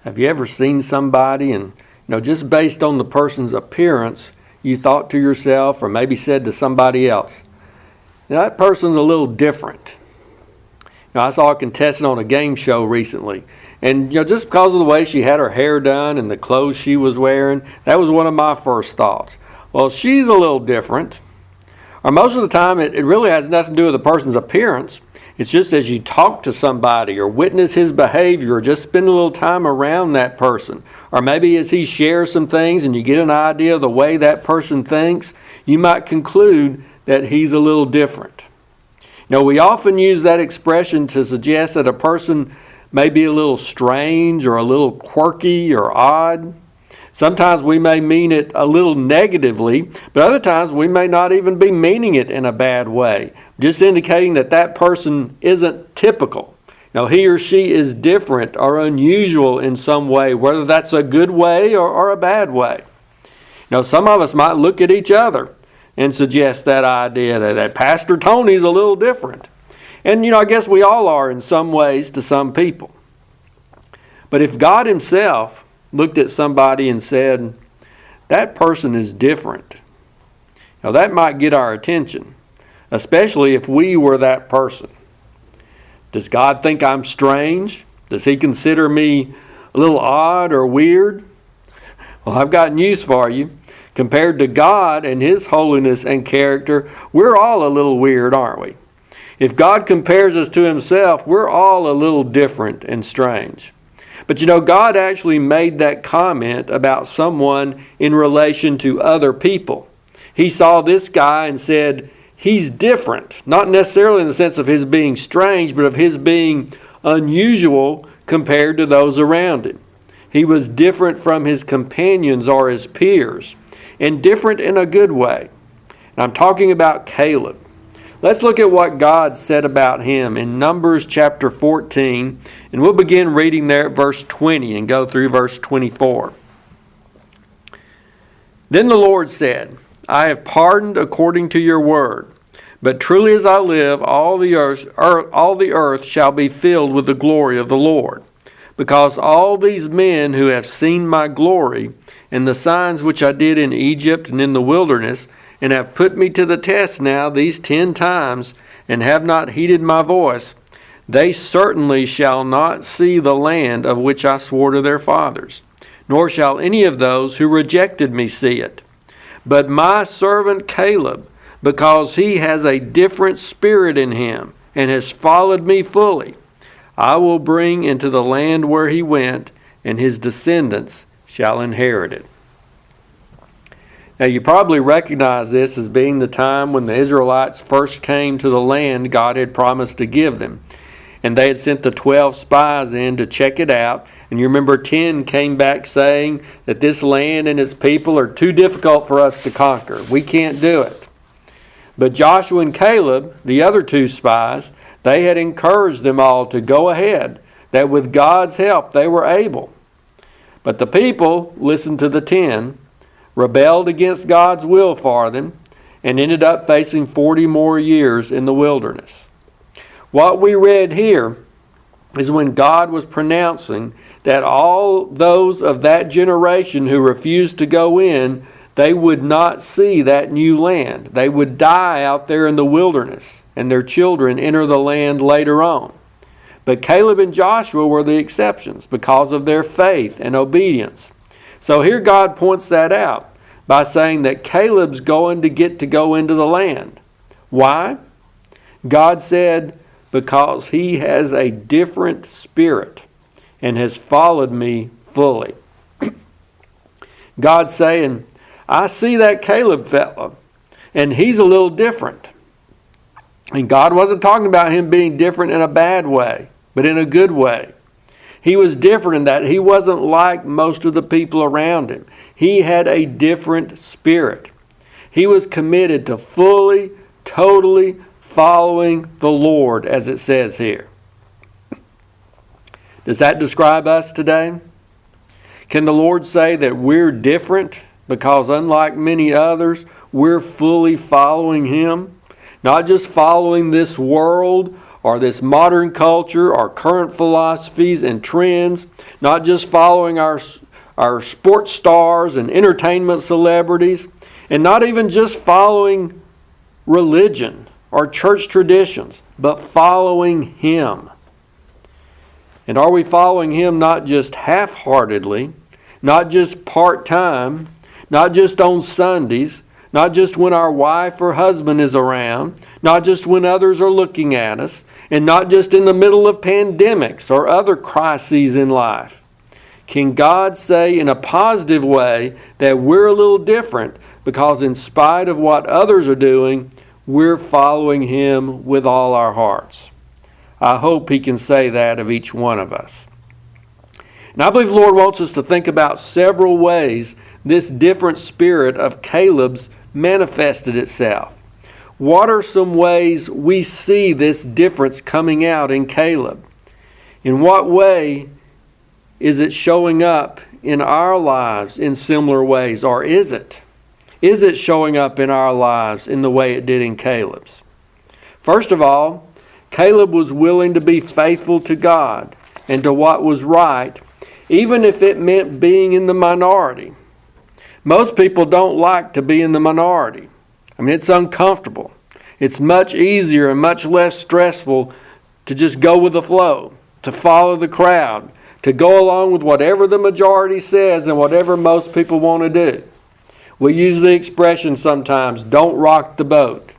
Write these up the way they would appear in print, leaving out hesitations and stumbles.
Have you ever seen somebody and, just based on the person's appearance, you thought to yourself or maybe said to somebody else, that person's a little different. I saw a contestant on a game show recently, and just because of the way she had her hair done and the clothes she was wearing, that was one of my first thoughts. Well, she's a little different. Or most of the time, it really has nothing to do with the person's appearance. It's just as you talk to somebody or witness his behavior or just spend a little time around that person, or maybe as he shares some things and you get an idea of the way that person thinks, you might conclude that he's a little different. We often use that expression to suggest that a person may be a little strange or a little quirky or odd. Sometimes we may mean it a little negatively, but other times we may not even be meaning it in a bad way, just indicating that that person isn't typical. He or she is different or unusual in some way, whether that's a good way or a bad way. Some of us might look at each other and suggest that idea that Pastor Tony's a little different. And, I guess we all are in some ways to some people. But if God himself looked at somebody and said, that person is different, that might get our attention, especially if we were that person. Does God think I'm strange? Does he consider me a little odd or weird? Well, I've got news for you. Compared to God and his holiness and character, we're all a little weird, aren't we? If God compares us to himself, we're all a little different and strange. But God actually made that comment about someone in relation to other people. He saw this guy and said, he's different. Not necessarily in the sense of his being strange, but of his being unusual compared to those around him. He was different from his companions or his peers, and different in a good way. And I'm talking about Caleb. Let's look at what God said about him in Numbers chapter 14, and we'll begin reading there at verse 20 and go through verse 24. Then the Lord said, I have pardoned according to your word, but truly as I live, all the earth shall be filled with the glory of the Lord, because all these men who have seen my glory and the signs which I did in Egypt and in the wilderness, and have put me to the test now these 10 times, and have not heeded my voice, they certainly shall not see the land of which I swore to their fathers, nor shall any of those who rejected me see it. But my servant Caleb, because he has a different spirit in him, and has followed me fully, I will bring into the land where he went, and his descendants shall inherit it. Now you probably recognize this as being the time when the Israelites first came to the land God had promised to give them. And they had sent the 12 spies in to check it out. And you remember 10 came back saying that this land and its people are too difficult for us to conquer. We can't do it. But Joshua and Caleb, the other 2 spies, they had encouraged them all to go ahead, that with God's help they were able. But the people listened to the 10, rebelled against God's will for them, and ended up facing 40 more years in the wilderness. What we read here is when God was pronouncing that all those of that generation who refused to go in, they would not see that new land. They would die out there in the wilderness, and their children enter the land later on. But Caleb and Joshua were the exceptions because of their faith and obedience. So here God points that out by saying that Caleb's going to get to go into the land. Why? God said, because he has a different spirit and has followed me fully. God's saying, I see that Caleb fella, and he's a little different. And God wasn't talking about him being different in a bad way, but in a good way. He was different in that he wasn't like most of the people around him. He had a different spirit. He was committed to fully, totally following the Lord, as it says here. Does that describe us today? Can the Lord say that we're different because unlike many others, we're fully following him? Not just following this world or this modern culture or current philosophies and trends, not just following our sports stars and entertainment celebrities, and not even just following religion or church traditions, but following Him. And are we following Him not just half-heartedly, not just part-time, not just on Sundays, not just when our wife or husband is around, not just when others are looking at us, and not just in the middle of pandemics or other crises in life? Can God say in a positive way that we're a little different because in spite of what others are doing, we're following Him with all our hearts? I hope He can say that of each one of us. And I believe the Lord wants us to think about several ways this different spirit of Caleb's manifested itself. What are some ways we see this difference coming out in Caleb? In what way is it showing up in our lives in similar ways, or is it? Is it showing up in our lives in the way it did in Caleb's? First of all, Caleb was willing to be faithful to God and to what was right, even if it meant being in the minority. Most people don't like to be in the minority. I mean, it's uncomfortable. It's much easier and much less stressful to just go with the flow, to follow the crowd, to go along with whatever the majority says and whatever most people want to do. We use the expression sometimes, don't rock the boat.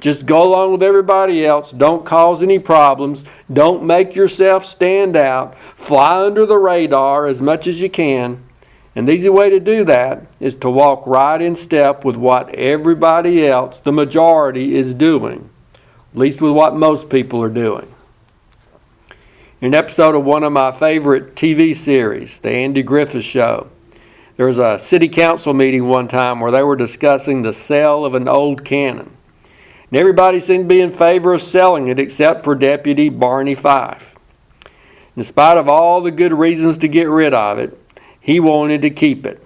Just go along with everybody else. Don't cause any problems. Don't make yourself stand out. Fly under the radar as much as you can. And the easy way to do that is to walk right in step with what everybody else, the majority, is doing. At least with what most people are doing. In an episode of one of my favorite TV series, The Andy Griffith Show, there was a city council meeting one time where they were discussing the sale of an old cannon. And everybody seemed to be in favor of selling it except for Deputy Barney Fife. In spite of all the good reasons to get rid of it, he wanted to keep it.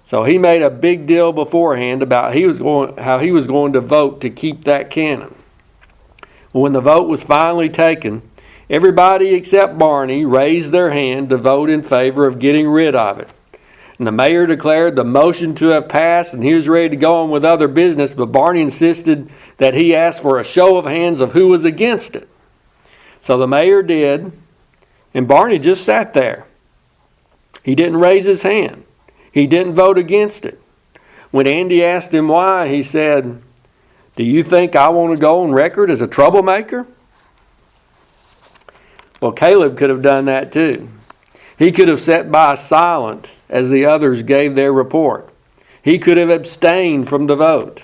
So he made a big deal beforehand about how he was going to vote to keep that cannon. When the vote was finally taken, everybody except Barney raised their hand to vote in favor of getting rid of it. And the mayor declared the motion to have passed, and he was ready to go on with other business, but Barney insisted that he ask for a show of hands of who was against it. So the mayor did, and Barney just sat there. He didn't raise his hand. He didn't vote against it. When Andy asked him why, he said, "Do you think I want to go on record as a troublemaker?" Well, Caleb could have done that too. He could have sat by silent as the others gave their report. He could have abstained from the vote.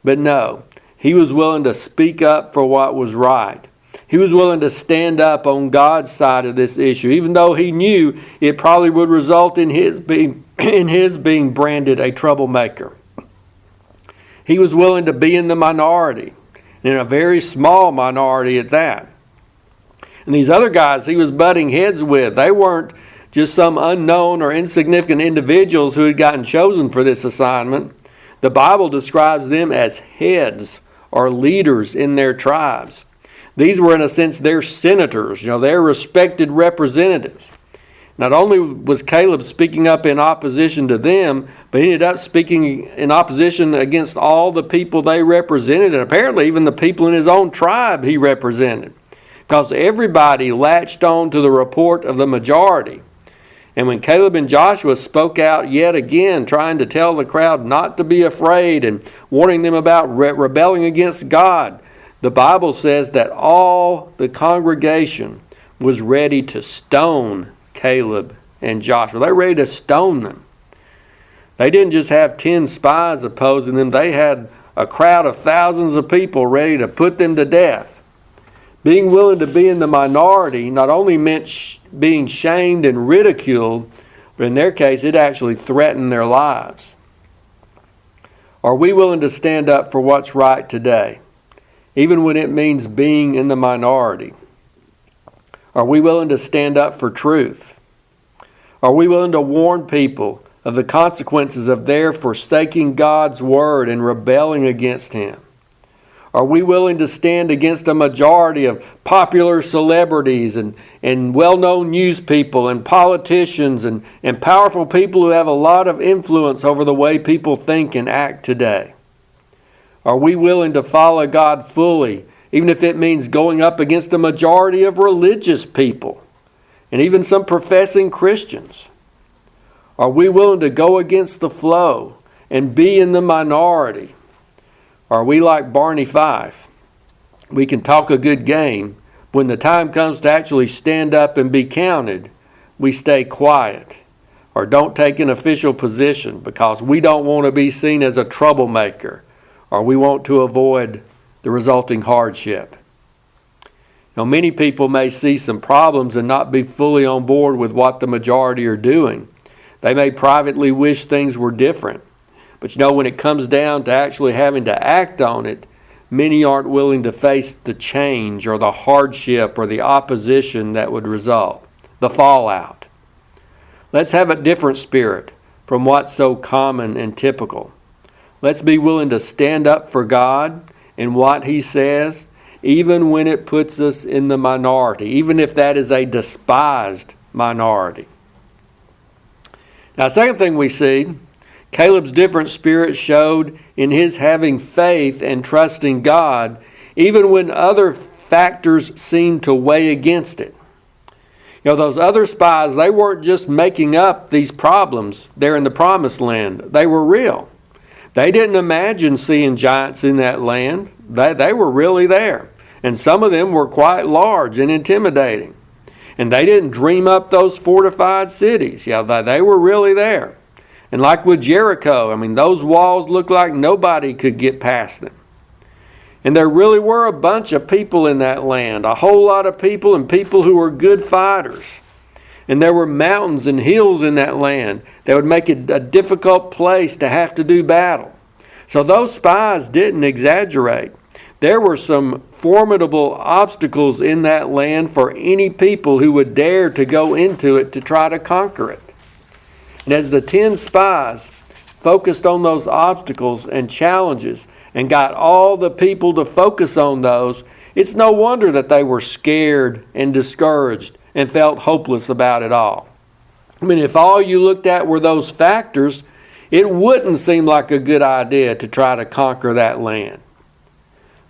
But no, he was willing to speak up for what was right. He was willing to stand up on God's side of this issue, even though he knew it probably would result in his being branded a troublemaker. He was willing to be in the minority, and in a very small minority at that. And these other guys he was butting heads with, they weren't just some unknown or insignificant individuals who had gotten chosen for this assignment. The Bible describes them as heads or leaders in their tribes. These were, in a sense, their senators, their respected representatives. Not only was Caleb speaking up in opposition to them, but he ended up speaking in opposition against all the people they represented, and apparently even the people in his own tribe he represented, because everybody latched on to the report of the majority. And when Caleb and Joshua spoke out yet again, trying to tell the crowd not to be afraid and warning them about rebelling against God, the Bible says that all the congregation was ready to stone Caleb and Joshua. They were ready to stone them. They didn't just have 10 spies opposing them. They had a crowd of thousands of people ready to put them to death. Being willing to be in the minority not only meant being shamed and ridiculed, but in their case, it actually threatened their lives. Are we willing to stand up for what's right today, even when it means being in the minority? Are we willing to stand up for truth? Are we willing to warn people of the consequences of their forsaking God's word and rebelling against Him? Are we willing to stand against a majority of popular celebrities and well-known news people and politicians and powerful people who have a lot of influence over the way people think and act today? Are we willing to follow God fully, even if it means going up against a majority of religious people and even some professing Christians? Are we willing to go against the flow and be in the minority? Are we like Barney Fife? We can talk a good game. When the time comes to actually stand up and be counted, we stay quiet or don't take an official position because we don't want to be seen as a troublemaker or we want to avoid the resulting hardship. Now, many people may see some problems and not be fully on board with what the majority are doing. They may privately wish things were different. But when it comes down to actually having to act on it, many aren't willing to face the change or the hardship or the opposition that would result, the fallout. Let's have a different spirit from what's so common and typical. Let's be willing to stand up for God and what He says, even when it puts us in the minority, even if that is a despised minority. Now, the second thing we see, Caleb's different spirit showed in his having faith and trusting God, even when other factors seemed to weigh against it. Those other spies, they weren't just making up these problems there in the promised land. They were real. They didn't imagine seeing giants in that land. They were really there. And some of them were quite large and intimidating. And they didn't dream up those fortified cities. They were really there. And like with Jericho, those walls looked like nobody could get past them. And there really were a bunch of people in that land, a whole lot of people and people who were good fighters. And there were mountains and hills in that land that would make it a difficult place to have to do battle. So those spies didn't exaggerate. There were some formidable obstacles in that land for any people who would dare to go into it to try to conquer it. And as the 10 spies focused on those obstacles and challenges and got all the people to focus on those, it's no wonder that they were scared and discouraged and felt hopeless about it all. If all you looked at were those factors, it wouldn't seem like a good idea to try to conquer that land.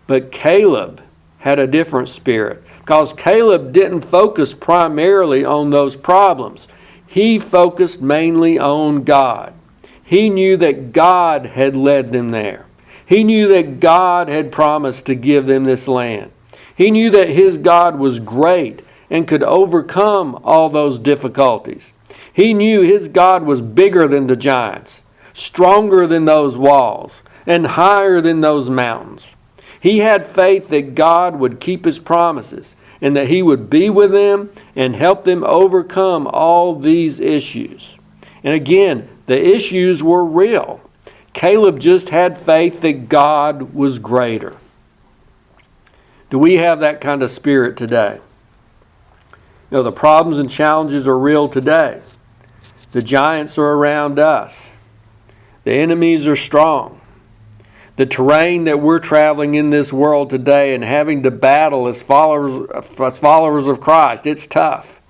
But Caleb had a different spirit because Caleb didn't focus primarily on those problems. He focused mainly on God. He knew that God had led them there. He knew that God had promised to give them this land. He knew that his God was great and could overcome all those difficulties. He knew his God was bigger than the giants, stronger than those walls, and higher than those mountains. He had faith that God would keep His promises and that He would be with them and help them overcome all these issues. And again, the issues were real. Caleb just had faith that God was greater. Do we have that kind of spirit today? The problems and challenges are real today. The giants are around us. The enemies are strong. The terrain that we're traveling in this world today and having to battle as followers of Christ, it's tough.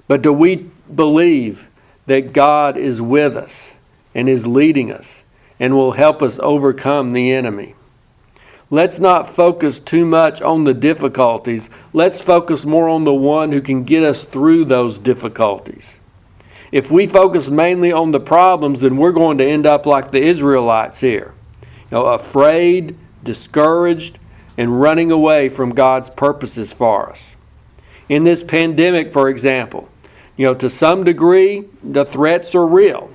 But do we believe that God is with us and is leading us and will help us overcome the enemy? Let's not focus too much on the difficulties. Let's focus more on the one who can get us through those difficulties. If we focus mainly on the problems, then we're going to end up like the Israelites here. Afraid, discouraged, and running away from God's purposes for us. In this pandemic, for example, to some degree, the threats are real.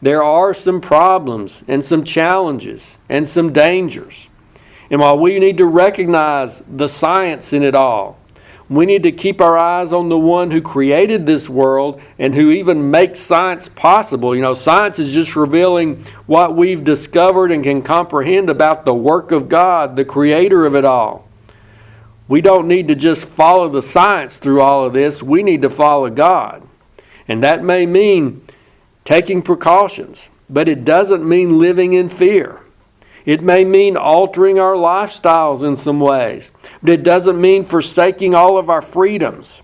There are some problems and some challenges and some dangers. And while we need to recognize the science in it all, we need to keep our eyes on the one who created this world and who even makes science possible. Science is just revealing what we've discovered and can comprehend about the work of God, the creator of it all. We don't need to just follow the science through all of this. We need to follow God. And that may mean taking precautions, but it doesn't mean living in fear. It may mean altering our lifestyles in some ways, but it doesn't mean forsaking all of our freedoms.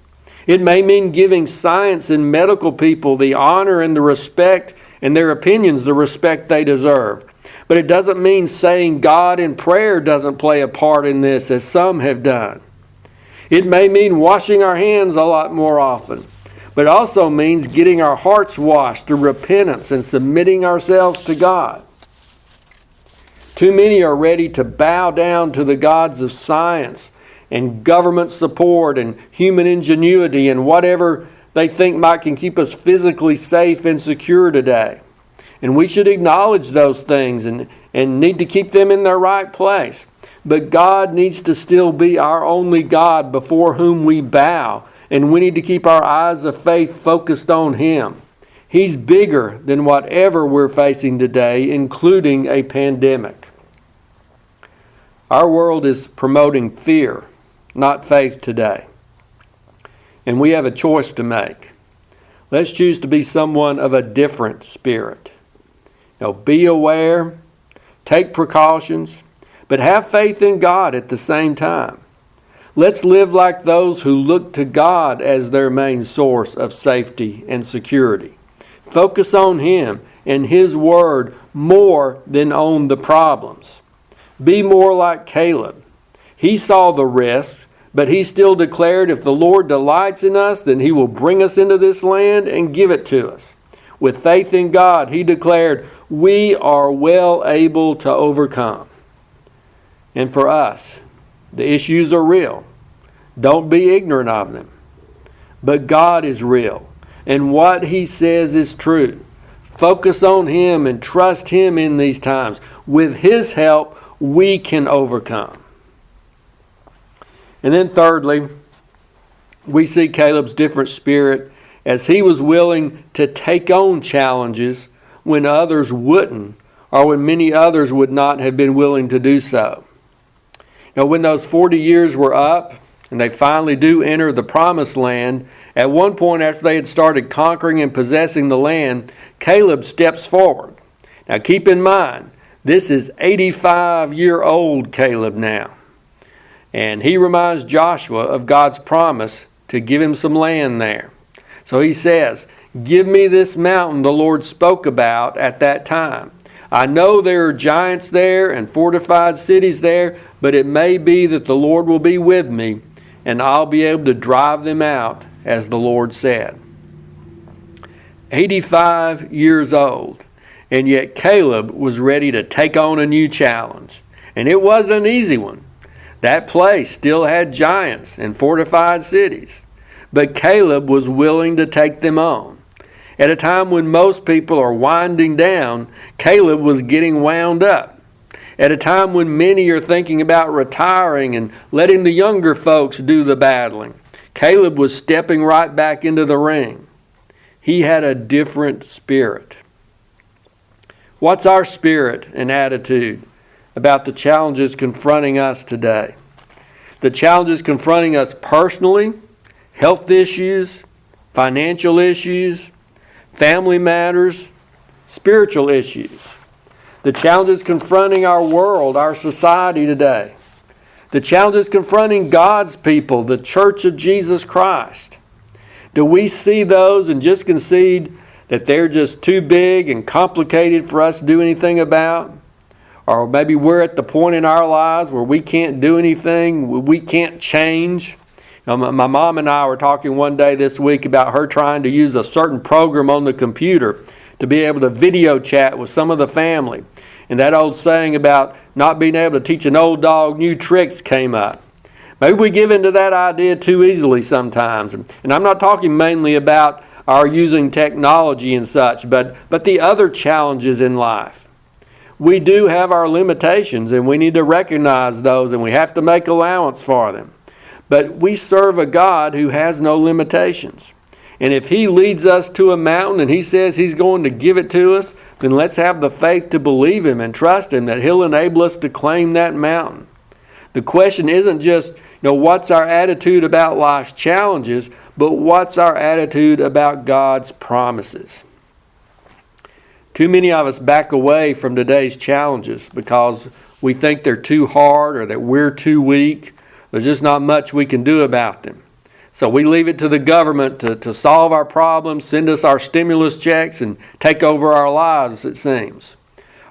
It may mean giving science and medical people the honor and the respect and their opinions the respect they deserve. But it doesn't mean saying God in prayer doesn't play a part in this, as some have done. It may mean washing our hands a lot more often, but it also means getting our hearts washed through repentance and submitting ourselves to God. Too many are ready to bow down to the gods of science and government support and human ingenuity and whatever they think might can keep us physically safe and secure today. And we should acknowledge those things and need to keep them in their right place. But God needs to still be our only God before whom we bow, and we need to keep our eyes of faith focused on Him. He's bigger than whatever we're facing today, including a pandemic. Our world is promoting fear, not faith today. And we have a choice to make. Let's choose to be someone of a different spirit. Be aware, take precautions, but have faith in God at the same time. Let's live like those who look to God as their main source of safety and security. Focus on Him and His Word more than on the problems. Be more like Caleb. He saw the risks, but he still declared, if the Lord delights in us, then He will bring us into this land and give it to us. With faith in God, he declared, we are well able to overcome. And for us, the issues are real. Don't be ignorant of them. But God is real, and what He says is true. Focus on Him and trust Him in these times. With His help, we can overcome. And then thirdly, we see Caleb's different spirit as he was willing to take on challenges when others wouldn't, or when many others would not have been willing to do so. When those 40 years were up and they finally do enter the promised land, at one point after they had started conquering and possessing the land, Caleb steps forward. Now keep in mind, this is 85-year-old Caleb now. And he reminds Joshua of God's promise to give him some land there. So he says, give me this mountain the Lord spoke about at that time. I know there are giants there and fortified cities there, but it may be that the Lord will be with me, and I'll be able to drive them out, as the Lord said. 85 years old, and yet Caleb was ready to take on a new challenge. And it wasn't an easy one. That place still had giants and fortified cities. But Caleb was willing to take them on. At a time when most people are winding down, Caleb was getting wound up. At a time when many are thinking about retiring and letting the younger folks do the battling, Caleb was stepping right back into the ring. He had a different spirit. What's our spirit and attitude about the challenges confronting us today? The challenges confronting us personally, health issues, financial issues, family matters, spiritual issues. The challenges confronting our world, our society today. The challenges confronting God's people, the Church of Jesus Christ. Do we see those and just concede that they're just too big and complicated for us to do anything about? Or maybe we're at the point in our lives where we can't do anything, we can't change. My mom and I were talking one day this week about her trying to use a certain program on the computer to be able to video chat with some of the family. And that old saying about not being able to teach an old dog new tricks came up. Maybe we give into that idea too easily sometimes. And I'm not talking mainly about our using technology and such, but the other challenges in life. We do have our limitations, and we need to recognize those, and we have to make allowance for them. But we serve a God who has no limitations. And if He leads us to a mountain and He says He's going to give it to us, then let's have the faith to believe Him and trust Him that He'll enable us to claim that mountain. The question isn't just, what's our attitude about life's challenges, but what's our attitude about God's promises. Too many of us back away from today's challenges because we think they're too hard or that we're too weak. There's just not much we can do about them. So we leave it to the government to solve our problems, send us our stimulus checks, and take over our lives, it seems.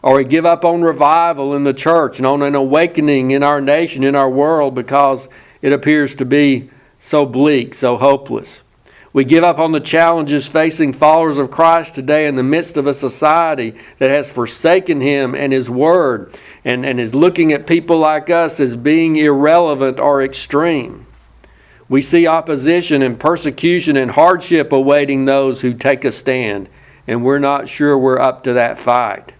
Or we give up on revival in the church and on an awakening in our nation, in our world, because it appears to be so bleak, so hopeless. We give up on the challenges facing followers of Christ today in the midst of a society that has forsaken Him and His Word and is looking at people like us as being irrelevant or extreme. We see opposition and persecution and hardship awaiting those who take a stand, and we're not sure we're up to that fight.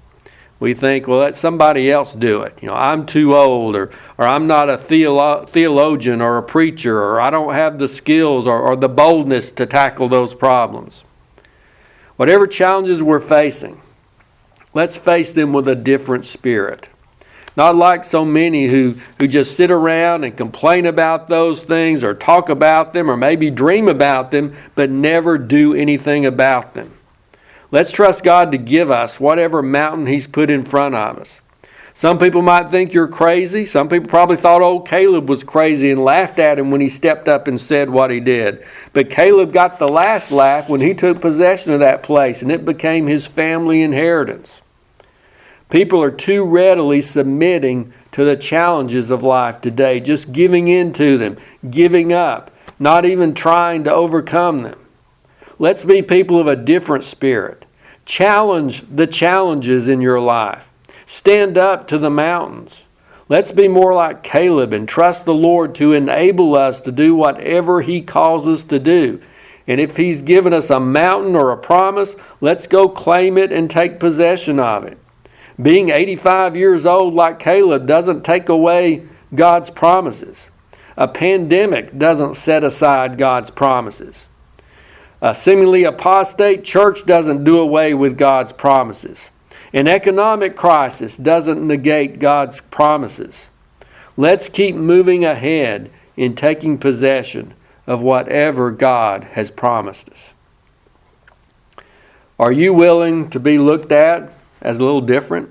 We think, well, let somebody else do it. I'm too old, or I'm not a theologian or a preacher, or I don't have the skills or the boldness to tackle those problems. Whatever challenges we're facing, let's face them with a different spirit. Not like so many who just sit around and complain about those things or talk about them or maybe dream about them, but never do anything about them. Let's trust God to give us whatever mountain He's put in front of us. Some people might think you're crazy. Some people probably thought old Caleb was crazy and laughed at him when he stepped up and said what he did. But Caleb got the last laugh when he took possession of that place, and it became his family inheritance. People are too readily submitting to the challenges of life today, just giving in to them, giving up, not even trying to overcome them. Let's be people of a different spirit. Challenge the challenges in your life. Stand up to the mountains. Let's be more like Caleb and trust the Lord to enable us to do whatever He calls us to do. And if He's given us a mountain or a promise, let's go claim it and take possession of it. Being 85 years old like Caleb doesn't take away God's promises. A pandemic doesn't set aside God's promises. A seemingly apostate church doesn't do away with God's promises. An economic crisis doesn't negate God's promises. Let's keep moving ahead in taking possession of whatever God has promised us. Are you willing to be looked at as a little different?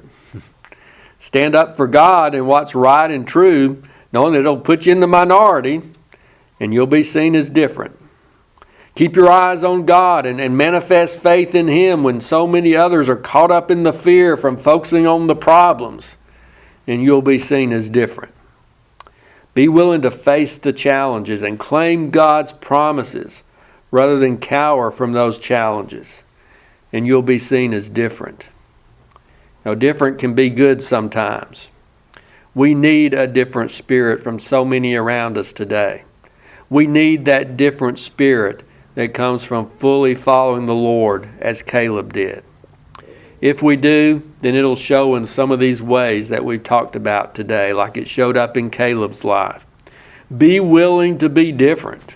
Stand up for God and what's right and true, knowing that it'll put you in the minority and you'll be seen as different. Keep your eyes on God and manifest faith in Him when so many others are caught up in the fear from focusing on the problems, and you'll be seen as different. Be willing to face the challenges and claim God's promises rather than cower from those challenges, and you'll be seen as different. Now, different can be good sometimes. We need a different spirit from so many around us today. We need that different spirit that comes from fully following the Lord as Caleb did. If we do, then it'll show in some of these ways that we've talked about today, like it showed up in Caleb's life. Be willing to be different.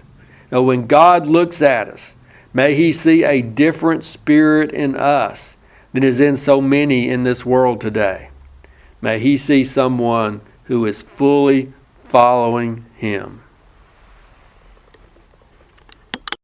Now, when God looks at us, may He see a different spirit in us than is in so many in this world today. May He see someone who is fully following Him.